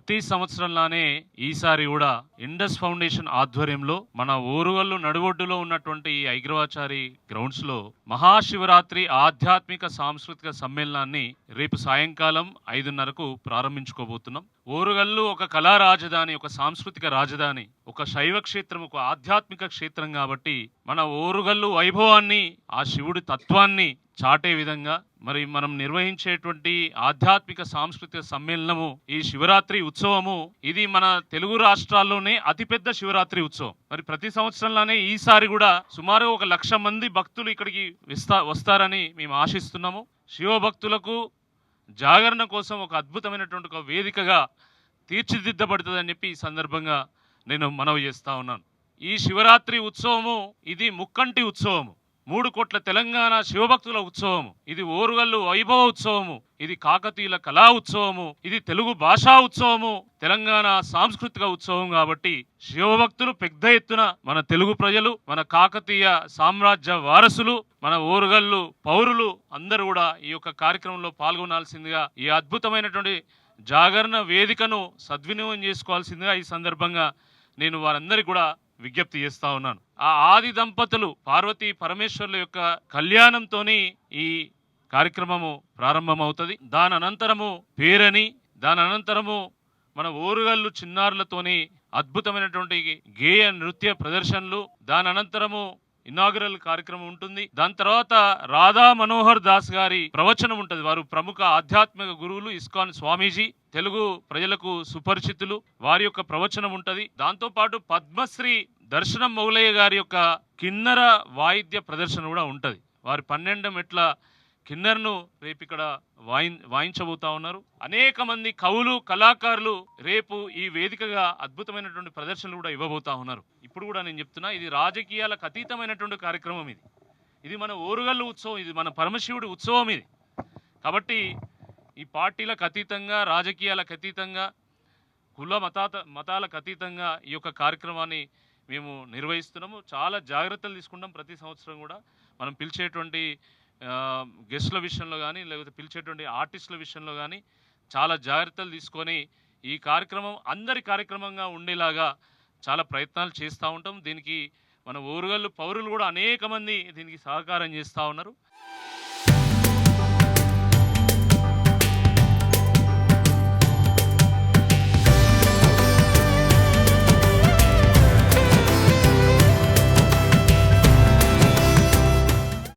ప్రతి సంవత్సరంలానే ఈసారి కూడా ఇండస్ ఫౌండేషన్ ఆధ్వర్యంలో మన ఓరుగల్లు నడువొడ్డులో ఉన్నటువంటి ఈ ఐగ్రవాచారి గ్రౌండ్స్ లో మహాశివరాత్రి ఆధ్యాత్మిక సాంస్కృతిక సమ్మేళనాన్ని రేపు సాయంకాలం 5:30కు ప్రారంభించుకోబోతున్నాం. ఓరుగల్లు ఒక కళా రాజధాని, ఒక సాంస్కృతిక రాజధాని, ఒక శైవ క్షేత్రం, ఒక ఆధ్యాత్మిక క్షేత్రం కాబట్టి మన ఓరుగల్లు వైభవాన్ని, ఆ శివుడి తత్వాన్ని చాటే విధంగా మరి మనం నిర్వహించేటువంటి ఆధ్యాత్మిక సాంస్కృతిక సమ్మేళనము ఈ శివరాత్రి ఉత్సవము. ఇది మన తెలుగు రాష్ట్రాల్లోనే అతిపెద్ద శివరాత్రి ఉత్సవం. మరి ప్రతి సంవత్సరంలోనే ఈసారి కూడా సుమారు 1,00,000 మంది భక్తులు ఇక్కడికి వస్తారని మేము ఆశిస్తున్నాము. శివభక్తులకు జాగరణ కోసం ఒక అద్భుతమైనటువంటి ఒక వేదికగా తీర్చిదిద్దబడుతుందని చెప్పి ఈ సందర్భంగా నేను మనవి చేస్తా ఉన్నాను. ఈ శివరాత్రి ఉత్సవము ఇది ముక్కంటి ఉత్సవము, 3 కోట్ల తెలంగాణ శివభక్తుల ఉత్సవము, ఇది ఓరుగల్లు వైభవ ఉత్సవము, ఇది కాకతీయుల కళా ఉత్సవము, ఇది తెలుగు భాషా ఉత్సవము, తెలంగాణ సాంస్కృతిక ఉత్సవం. కాబట్టి శివభక్తులు పెద్ద ఎత్తున, మన తెలుగు ప్రజలు, మన కాకతీయ సామ్రాజ్య వారసులు, మన ఓరుగల్లు పౌరులు అందరూ కూడా ఈ యొక్క కార్యక్రమంలో పాల్గొనాల్సిందిగా, ఈ అద్భుతమైనటువంటి జాగరణ వేదికను సద్వినియోగం చేసుకోవాల్సిందిగా ఈ సందర్భంగా నేను వారందరికీ కూడా విజ్ఞప్తి చేస్తా ఉన్నాను. ఆ ఆది దంపతులు పార్వతీ పరమేశ్వర్ల యొక్క కళ్యాణంతోని ఈ కార్యక్రమము ప్రారంభమవుతుంది. దాని అనంతరము పేరని, దాని అనంతరము మన ఓరుగల్లు చిన్నారులతోని అద్భుతమైనటువంటి గేయ నృత్య ప్రదర్శనలు, దాని అనంతరము ఇనాగరల్ కార్యక్రమం ఉంటుంది. దాని తర్వాత రాధా మనోహర్ దాస్ గారి ప్రవచనం ఉంటుంది. వారు ప్రముఖ ఆధ్యాత్మిక గురువులు, ఇస్కాన్ స్వామీజీ, తెలుగు ప్రజలకు సుపరిచితులు. వారి యొక్క ప్రవచనం ఉంటుంది. దాంతో పాటు పద్మశ్రీ దర్శనం మౌలయ్య గారి యొక్క కిన్నర వాయిద్య ప్రదర్శన కూడా ఉంటుంది. వారి 12 మెట్ల కిన్నర్ను రేపు ఇక్కడ వాయించబోతా ఉన్నారు. అనేక మంది కవులు, కళాకారులు రేపు ఈ వేదికగా అద్భుతమైనటువంటి ప్రదర్శనలు కూడా ఇవ్వబోతా ఉన్నారు. ఇప్పుడు కూడా నేను చెప్తున్నా, ఇది రాజకీయాలకు అతీతమైనటువంటి కార్యక్రమం. ఇది మన ఓరుగల్లు ఉత్సవం, ఇది మన పరమశివుడి ఉత్సవం ఇది. కాబట్టి ఈ పార్టీలకు అతీతంగా, రాజకీయాలకు అతీతంగా, కుల మతాలకు అతీతంగా ఈ యొక్క కార్యక్రమాన్ని మేము నిర్వహిస్తున్నాము. చాలా జాగ్రత్తలు తీసుకుంటాం. ప్రతి సంవత్సరం కూడా మనం పిలిచేటువంటి గెస్టుల విషయంలో కానీ, లేకపోతే పిలిచేటువంటి ఆర్టిస్టుల విషయంలో కానీ చాలా జాగ్రత్తలు తీసుకొని ఈ కార్యక్రమం అందరి కార్యక్రమంగా ఉండేలాగా చాలా ప్రయత్నాలు చేస్తూ ఉంటాం. దీనికి మన ఓరుగల్లు పౌరులు కూడా అనేక మంది దీనికి సహకారం చేస్తూ ఉన్నారు.